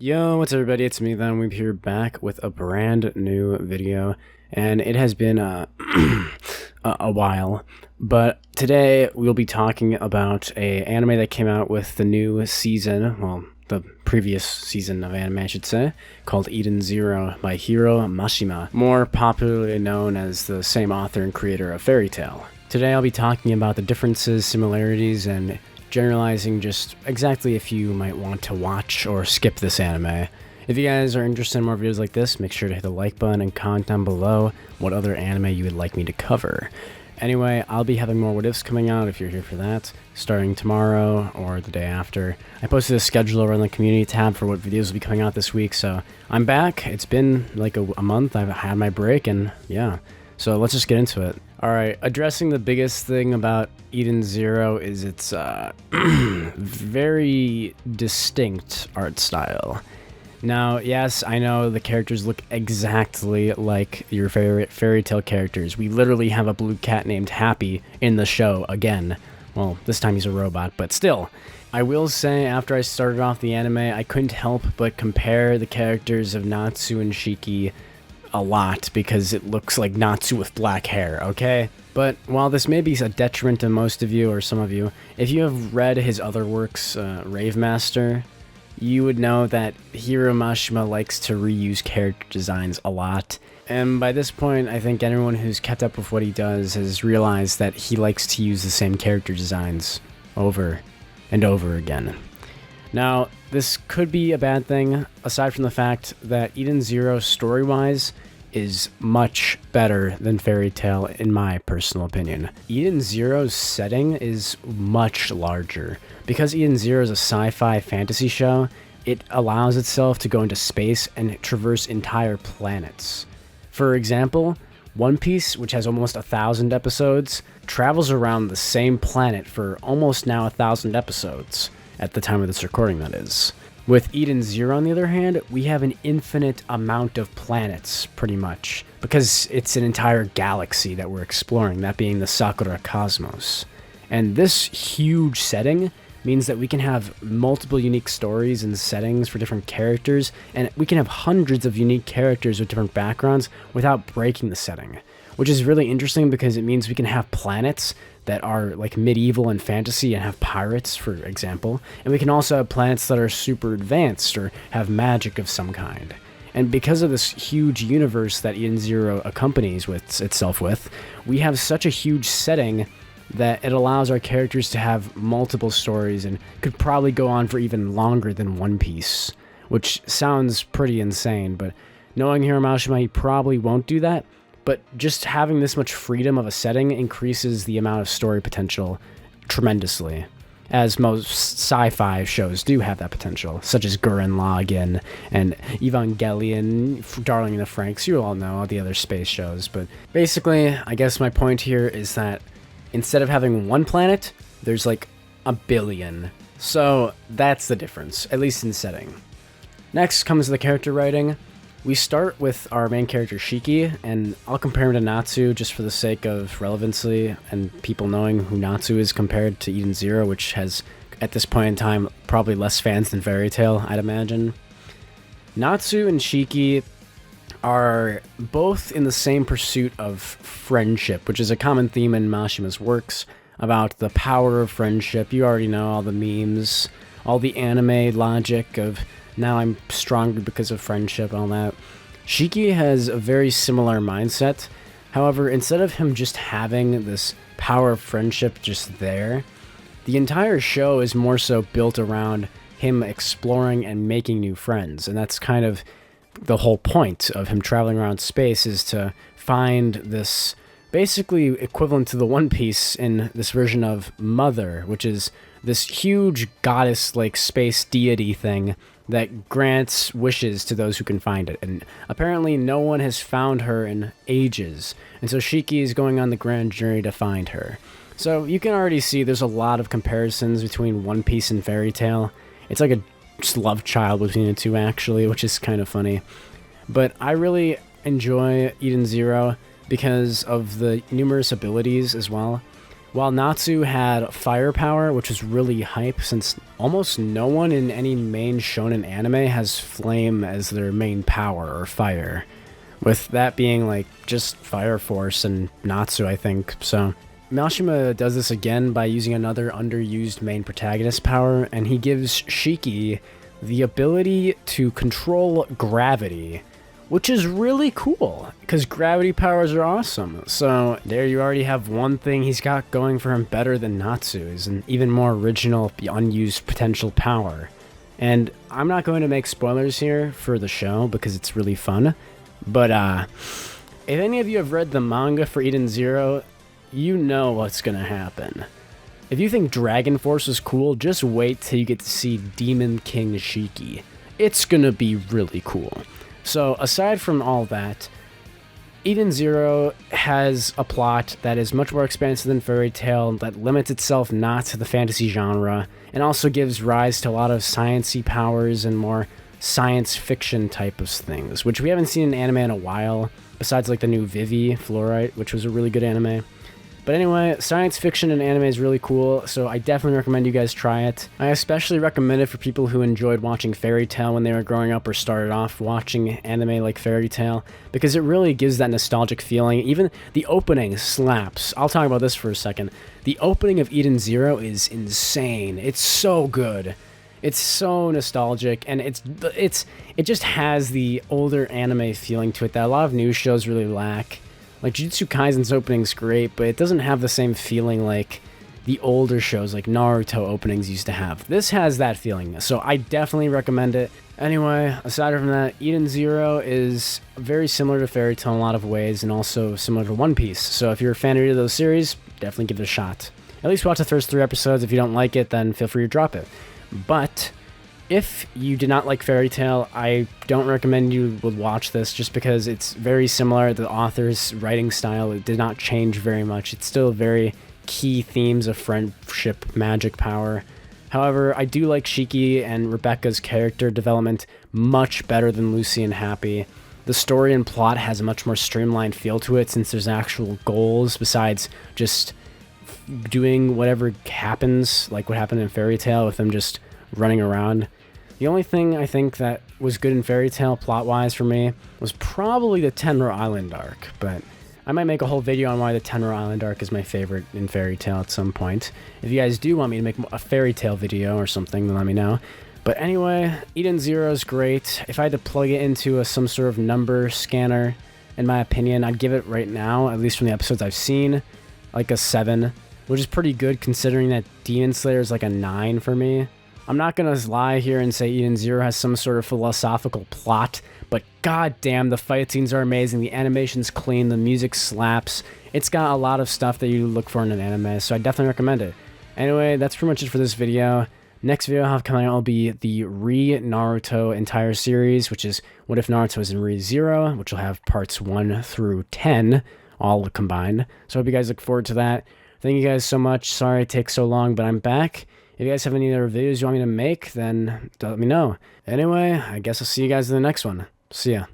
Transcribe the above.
Yo, what's up everybody? It's me, Then Weeb here, back with a brand new video, and it has been a while, but today we'll be talking about a anime that came out with the new season, well, the previous season of anime, I should say, called Eden Zero by Hiro Mashima, more popularly known as the same author and creator of Fairytail. Today I'll be talking about the differences, similarities, and generalizing just exactly if you might want to watch or skip this anime. If you guys are interested in more videos like this, make sure to hit the like button and comment down below what other anime you would like me to cover. Anyway, I'll be having more what ifs coming out if you're here for that, starting tomorrow or the day after. I posted a schedule over in the community tab for what videos will be coming out this week, so I'm back. It's been like a month. I've had my break, and yeah. So let's just get into it. Alright, addressing the biggest thing about Eden Zero is its very distinct art style. Now, yes, I know the characters look exactly like your favorite Fairytail characters. We literally have a blue cat named Happy in the show again. Well, this time he's a robot, but still. I will say, after I started off the anime, I couldn't help but compare the characters of Natsu and Shiki a lot because it looks like Natsu with black hair, okay? But while this may be a detriment to most of you or some of you, if you have read his other works, Rave Master, you would know that Hiro Mashima likes to reuse character designs a lot. And by this point, I think anyone who's kept up with what he does has realized that he likes to use the same character designs over and over again. Now, this could be a bad thing, aside from the fact that Eden Zero, story-wise, is much better than Fairytail, in my personal opinion. Eden Zero's setting is much larger. Because Eden Zero is a sci-fi fantasy show, it allows itself to go into space and traverse entire planets. For example, One Piece, which has almost 1,000 episodes, travels around the same planet for almost now 1,000 episodes. At the time of this recording, that is. With Eden Zero, on the other hand, we have an infinite amount of planets, pretty much, because it's an entire galaxy that we're exploring, that being the Sakura Cosmos. And this huge setting means that we can have multiple unique stories and settings for different characters, and we can have hundreds of unique characters with different backgrounds without breaking the setting, which is really interesting because it means we can have planets that are like medieval and fantasy and have pirates, for example, and we can also have planets that are super advanced or have magic of some kind. And because of this huge universe that Eden Zero accompanies itself with, we have such a huge setting that it allows our characters to have multiple stories and could probably go on for even longer than One Piece, which sounds pretty insane, but knowing Hiro Mashima, he probably won't do that. But just having this much freedom of a setting increases the amount of story potential tremendously, as most sci-fi shows do have that potential, such as Gurren Lagann and Evangelion, Darling in the Franxx. You all know all the other space shows, but basically, I guess my point here is that instead of having one planet, there's like a billion. So that's the difference, at least in setting. Next comes the character writing. We start with our main character Shiki, and I'll compare him to Natsu just for the sake of relevancy and people knowing who Natsu is compared to Eden Zero, which has, at this point in time, probably less fans than Fairytail, I'd imagine. Natsu and Shiki are both in the same pursuit of friendship, which is a common theme in Mashima's works about the power of friendship. You already know all the memes, all the anime logic of now I'm stronger because of friendship and all that. Shiki has a very similar mindset. However, instead of him just having this power of friendship just there, the entire show is more so built around him exploring and making new friends. And that's kind of the whole point of him traveling around space, is to find this basically equivalent to the One Piece in this version of Mother, which is this huge goddess like space deity thing that grants wishes to those who can find it, and apparently no one has found her in ages, and so Shiki is going on the grand journey to find her. So you can already see there's a lot of comparisons between One Piece and Fairytail. It's like a just love child between the two, actually, which is kind of funny. But I really enjoy Eden Zero because of the numerous abilities as well. While Natsu had firepower, which was really hype since almost no one in any main shonen anime has flame as their main power or fire. With that being like just Fire Force and Natsu, I think. So Mashima does this again by using another underused main protagonist power, and he gives Shiki the ability to control gravity, which is really cool, because gravity powers are awesome. So there you already have one thing he's got going for him better than Natsu's, an even more original, unused potential power. And I'm not going to make spoilers here for the show, because it's really fun. But if any of you have read the manga for Eden Zero, you know what's going to happen. If you think Dragon Force is cool, just wait till you get to see Demon King Shiki. It's going to be really cool. So, aside from all that, Eden Zero has a plot that is much more expansive than Fairytail, that limits itself not to the fantasy genre, and also gives rise to a lot of sciencey powers and more science fiction type of things, which we haven't seen in anime in a while, besides like the new Vivi Fluorite, which was a really good anime. But anyway, science fiction and anime is really cool, so I definitely recommend you guys try it. I especially recommend it for people who enjoyed watching Fairytail when they were growing up or started off watching anime like Fairytail, because it really gives that nostalgic feeling. Even the opening slaps. I'll talk about this for a second. The opening of Eden Zero is insane. It's so good. It's so nostalgic, and it just has the older anime feeling to it that a lot of new shows really lack. Like, Jujutsu Kaisen's opening's great, but it doesn't have the same feeling like the older shows like Naruto openings used to have. This has that feeling, so I definitely recommend it. Anyway, aside from that, Eden Zero is very similar to Fairytail in a lot of ways, and also similar to One Piece. So if you're a fan of either of those series, definitely give it a shot. At least watch the first 3 episodes. If you don't like it, then feel free to drop it. But if you did not like Fairytail, I don't recommend you would watch this, just because it's very similar. The author's writing style, it did not change very much. It's still very key themes of friendship, magic, power. However, I do like Shiki and Rebecca's character development much better than Lucy and Happy. The story and plot has a much more streamlined feel to it, since there's actual goals besides just doing whatever happens, like what happened in Fairytail with them just running around. The only thing I think that was good in Fairytail plot-wise for me was probably the Tenro Island arc, but I might make a whole video on why the Tenro Island arc is my favorite in Fairytail at some point. If you guys do want me to make a Fairytail video or something, then let me know. But anyway, Eden Zero is great. If I had to plug it into some sort of number scanner, in my opinion, I'd give it right now, at least from the episodes I've seen, like a 7, which is pretty good considering that Demon Slayer is like a 9 for me. I'm not gonna lie here and say Eden Zero has some sort of philosophical plot, but goddamn, the fight scenes are amazing, the animation's clean, the music slaps. It's got a lot of stuff that you look for in an anime, so I definitely recommend it. Anyway, that's pretty much it for this video. Next video I'll have coming out will be the Re-Naruto entire series, which is What If Naruto is in Re-Zero, which will have parts 1 through 10, all combined. So I hope you guys look forward to that. Thank you guys so much. Sorry it takes so long, but I'm back. If you guys have any other videos you want me to make, then let me know. Anyway, I guess I'll see you guys in the next one. See ya.